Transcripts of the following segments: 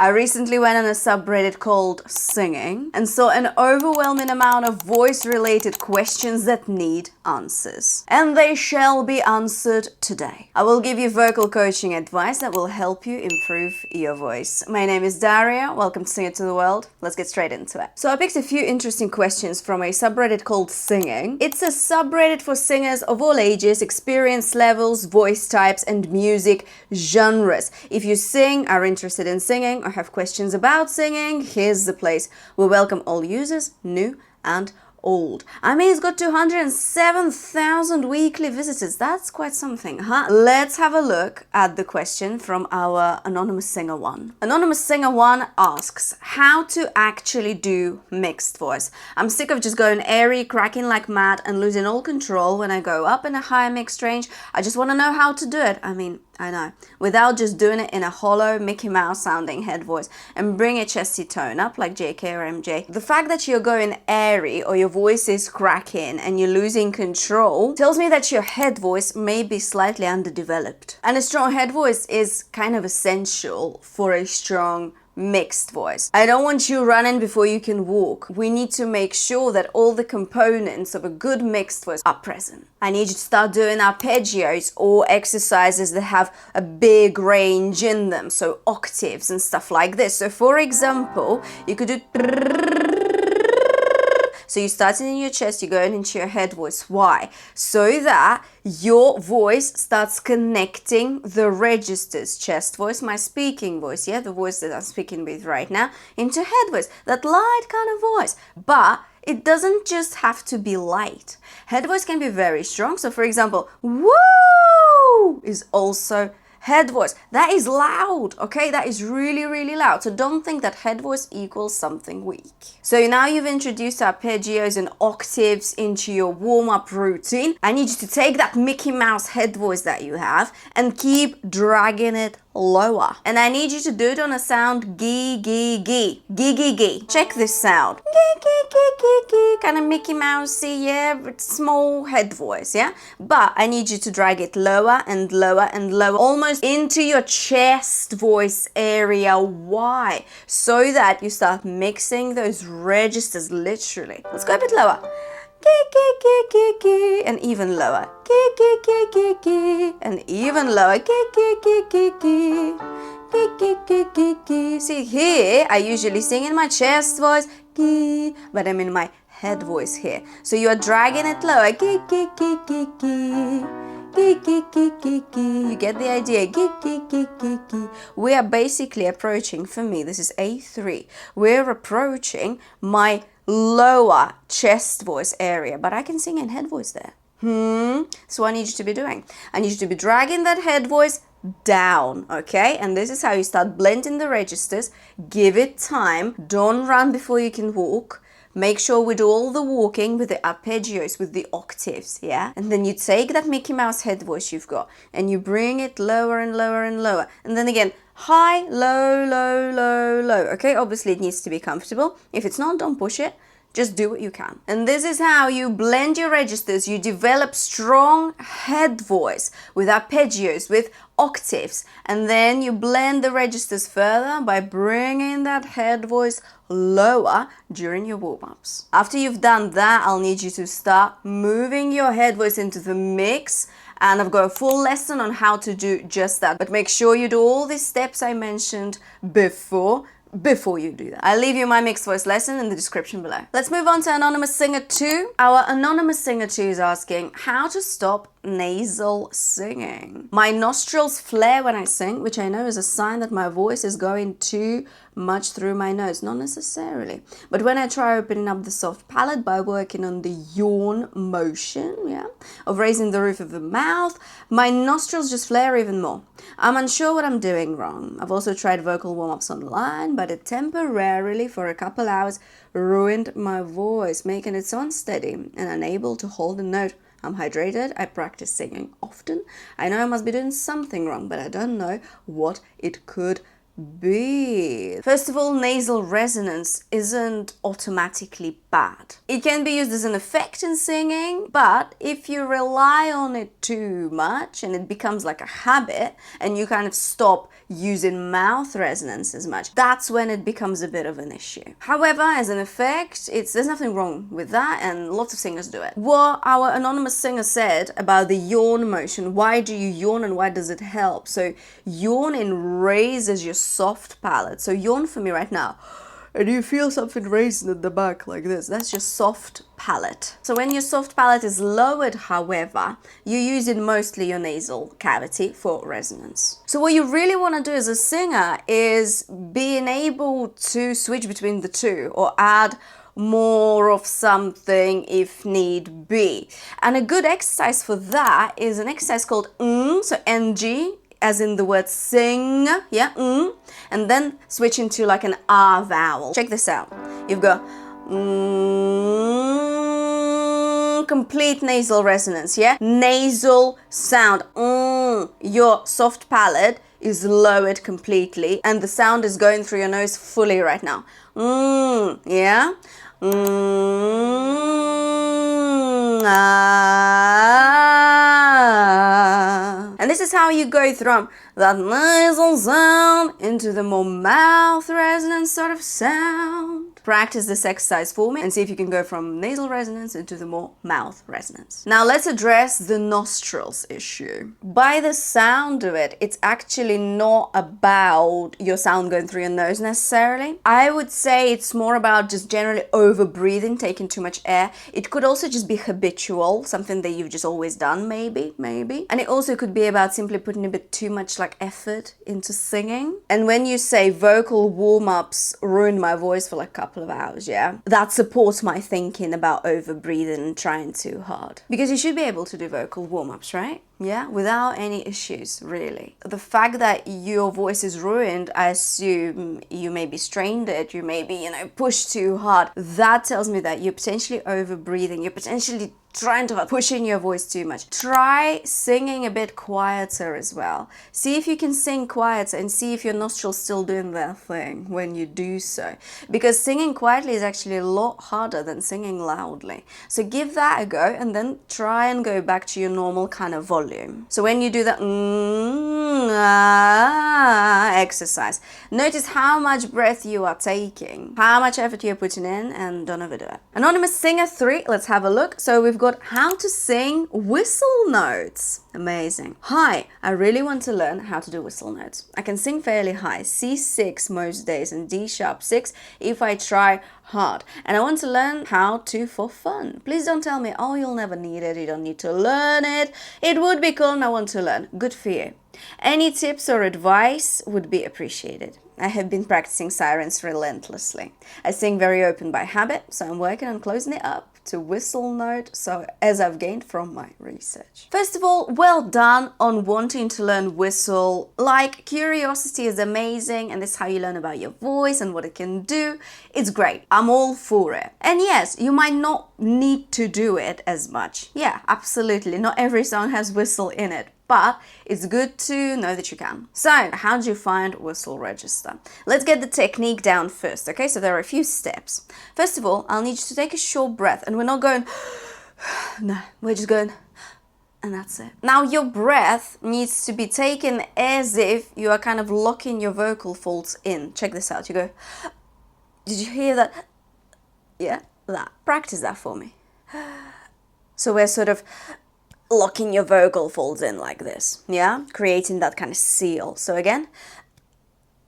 I recently went on a subreddit called Singing and saw an overwhelming amount of voice-related questions that need answers. And they shall be answered today. I will give you vocal coaching advice that will help you improve your voice. My name is Daria. Welcome to Sing It to the World. Let's get straight into it. So I picked a few interesting questions from a subreddit called Singing. It's a subreddit for singers of all ages, experience levels, voice types, and music genres. If you sing, are interested in singing, or have questions about singing, here's the place. We welcome all users, new and old. I mean, it's got 207,000 weekly visitors. That's quite something, huh? Let's have a look at the question from our Anonymous Singer 1. Anonymous Singer 1 asks, how to actually do mixed voice. I'm sick of just going airy, cracking like mad, and losing all control when I go up in a higher mixed range. I just want to know how to do it. I know, without just doing it in a hollow Mickey Mouse sounding head voice and bring a chesty tone up like JK or MJ. The fact that you're going airy or your voice is cracking and you're losing control tells me that your head voice may be slightly underdeveloped. And a strong head voice is kind of essential for a strong mixed voice. I don't want you running before you can walk. We need to make sure that all the components of a good mixed voice are present. I need you to start doing arpeggios or exercises that have a big range in them, so octaves and stuff like this. So for example, you could do, so you're starting in your chest, you're going into your head voice. Why? So that your voice starts connecting the registers. Chest voice, my speaking voice, yeah, the voice that I'm speaking with right now, into head voice, that light kind of voice. But it doesn't just have to be light. Head voice can be very strong. So for example, woo is also head voice. That is loud, okay? That is really, really loud. So don't think that head voice equals something weak. So now you've introduced arpeggios and octaves into your warm-up routine. I need you to take that Mickey Mouse head voice that you have and keep dragging it lower. And I need you to do it on a sound gee, gee, gee. Gee, gee, gee. Check this sound. Gee, gee, gee, gee, gee. Kind of Mickey Mousey, yeah, small head voice, yeah? But I need you to drag it lower and lower and lower, almost into your chest voice area. Why? So that you start mixing those registers literally. Let's go a bit lower. Gee, gee, gee, gee, gee, and even lower. Gee, gee, gee, gee, gee, and even lower. Gee, gee, gee, gee, gee. Gee, gee, gee, gee, gee. See, here I usually sing in my chest voice, gee, but I'm in my head voice here. So you are dragging it lower. Gee, gee, gee, gee, gee. Gee, gee, gee, gee, gee. You get the idea? Gee, gee, gee, gee, gee. We are basically approaching, for me, this is A3. We're approaching my lower chest voice area, but I can sing in head voice there. So I need you to be doing. I need you to be dragging that head voice down, okay? And this is how you start blending the registers. Give it time. Don't run before you can walk. Make sure we do all the walking with the arpeggios, with the octaves, yeah? And then you take that Mickey Mouse head voice you've got and you bring it lower and lower and lower. And then again, high, low, low, low, low, okay? Obviously it needs to be comfortable. If it's not, don't push it. Just do what you can. And this is how you blend your registers. You develop strong head voice with arpeggios, with octaves. And then you blend the registers further by bringing that head voice lower during your warm-ups. After you've done that, I'll need you to start moving your head voice into the mix. And I've got a full lesson on how to do just that. But make sure you do all these steps I mentioned before you do that. I'll leave you my mixed voice lesson in the description below. Let's move on to Anonymous Singer 2. Our Anonymous Singer 2 is asking how to stop nasal singing. My nostrils flare when I sing, which I know is a sign that my voice is going too much through my nose. Not necessarily. But when I try opening up the soft palate by working on the yawn motion, yeah, of raising the roof of the mouth, my nostrils just flare even more. I'm unsure what I'm doing wrong. I've also tried vocal warm-ups online, but it temporarily, for a couple hours, ruined my voice, making it so unsteady and unable to hold a note. I'm hydrated, I practice singing often. I know I must be doing something wrong, but I don't know what it could be. First of all, nasal resonance isn't automatically bad. It can be used as an effect in singing, but if you rely on it too much and it becomes like a habit and you kind of stop using mouth resonance as much, that's when it becomes a bit of an issue. However, as an effect, there's nothing wrong with that, and lots of singers do it. What our anonymous singer said about the yawn motion, why do you yawn and why does it help? So yawning raises your soft palate. So yawn for me right now. And you feel something raising at the back like this. That's your soft palate. So when your soft palate is lowered, however, you use it mostly your nasal cavity for resonance. So what you really want to do as a singer is being able to switch between the two or add more of something if need be. And a good exercise for that is an exercise called so ng, as in the word sing, yeah, and then switch into like an R vowel. Check this out. You've got complete nasal resonance, yeah? Nasal sound, your soft palate is lowered completely and the sound is going through your nose fully right now. Yeah? And this is how you go from that nasal sound into the more mouth resonance sort of sound. Practice this exercise for me and see if you can go from nasal resonance into the more mouth resonance. Now let's address the nostrils issue. By the sound of it, it's actually not about your sound going through your nose necessarily. I would say it's more about just generally over breathing, taking too much air. It could also just be habitual, something that you've just always done, maybe. And it also could be about simply putting a bit too much like effort into singing. And when you say vocal warm-ups ruined my voice for like a couple of hours, yeah, that supports my thinking about over breathing and trying too hard. Because you should be able to do vocal warm-ups, right? Yeah, without any issues, really. The fact that your voice is ruined, I assume you maybe strained it, you maybe, pushed too hard. That tells me that you're potentially over breathing, you're potentially trying to pushing your voice too much. Try singing a bit quieter as well. See if you can sing quieter and see if your nostrils still doing their thing when you do so. Because singing quietly is actually a lot harder than singing loudly. So give that a go and then try and go back to your normal kind of volume. So when you do that exercise, notice how much breath you are taking, how much effort you're putting in, and don't overdo it. Anonymous Singer 3, let's have a look. So we've got how to sing whistle notes. Amazing. Hi, I really want to learn how to do whistle notes. I can sing fairly high, C6 most days and D sharp 6 if I try hard. And I want to learn how to for fun. Please don't tell me, oh, you'll never need it, you don't need to learn it. It would be cool and I want to learn. Good for you. Any tips or advice would be appreciated. I have been practicing sirens relentlessly. I sing very open by habit, so I'm working on closing it up to whistle note, so as I've gained from my research. First of all, well done on wanting to learn whistle. Like, curiosity is amazing, and this is how you learn about your voice and what it can do. It's great. I'm all for it. And yes, you might not need to do it as much. Yeah, absolutely. Not every song has whistle in it, but it's good to know that you can. So, how do you find whistle register? Let's get the technique down first, okay? So there are a few steps. First of all, I'll need you to take a short breath, and we're not going, no, we're just going, and that's it. Now, your breath needs to be taken as if you are kind of locking your vocal folds in. Check this out. You go, did you hear that? Yeah, that. Practice that for me. So we're sort of locking your vocal folds in like this, yeah? Creating that kind of seal. So again,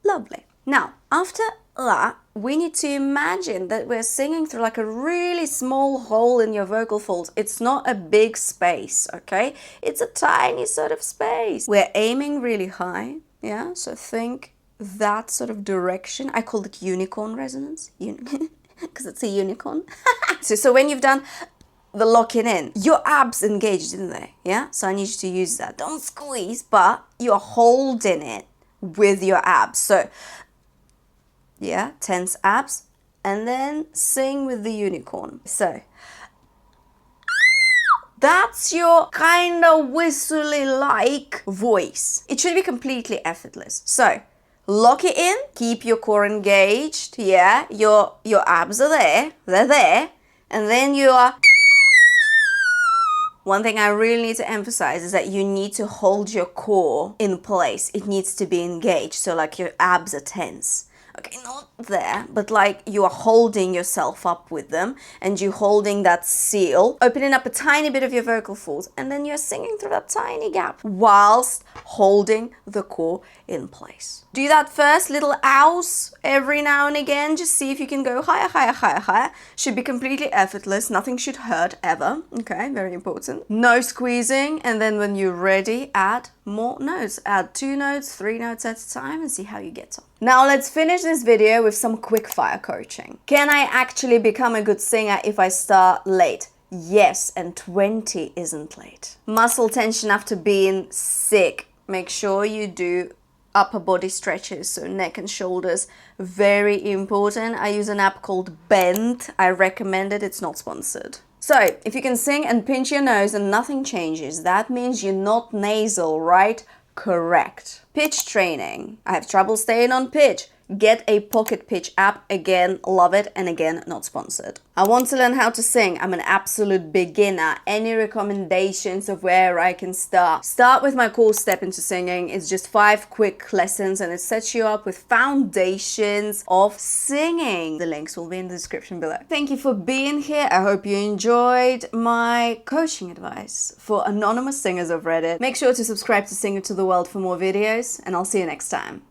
lovely. Now, after that, we need to imagine that we're singing through like a really small hole in your vocal folds. It's not a big space, okay? It's a tiny sort of space. We're aiming really high, yeah? So think that sort of direction. I call it unicorn resonance, because it's a unicorn. So when you've done the locking in, your abs engaged, didn't they? Yeah, so I need you to use that. Don't squeeze, but you're holding it with your abs. So yeah, tense abs, and then sing with the unicorn. So that's your kind of whistly like voice. It should be completely effortless. So Lock it in, keep your core engaged, yeah, your abs are there, they're there, and then you are... One thing I really need to emphasize is that you need to hold your core in place. It needs to be engaged, so like your abs are tense. Okay, not there, but like you are holding yourself up with them and you holding that seal, opening up a tiny bit of your vocal folds, and then you're singing through that tiny gap whilst holding the core in place. Do that first, little ows every now and again. Just see if you can go higher, higher, higher, higher. Should be completely effortless. Nothing should hurt ever. Okay, very important. No squeezing, and then when you're ready, add more notes. Add 2 notes, 3 notes at a time and see how you get on. Now let's finish this video with some quickfire coaching. Can I actually become a good singer if I start late? Yes, and 20 isn't late. Muscle tension after being sick. Make sure you do upper body stretches, so neck and shoulders, very important. I use an app called Bend. I recommend it, it's not sponsored. So, if you can sing and pinch your nose and nothing changes, that means you're not nasal, right? Correct. Pitch training. I have trouble staying on pitch. Get a pocket pitch app. Again, love it, and again, not sponsored. I want to learn how to sing. I'm an absolute beginner. Any recommendations of where I can start? Start with my course Step into Singing. It's just 5 quick lessons and it sets you up with foundations of singing. The links will be in the description below. Thank you for being here. I hope you enjoyed my coaching advice for anonymous singers of Reddit. Make sure to subscribe to Singer to the World for more videos, and I'll see you next time.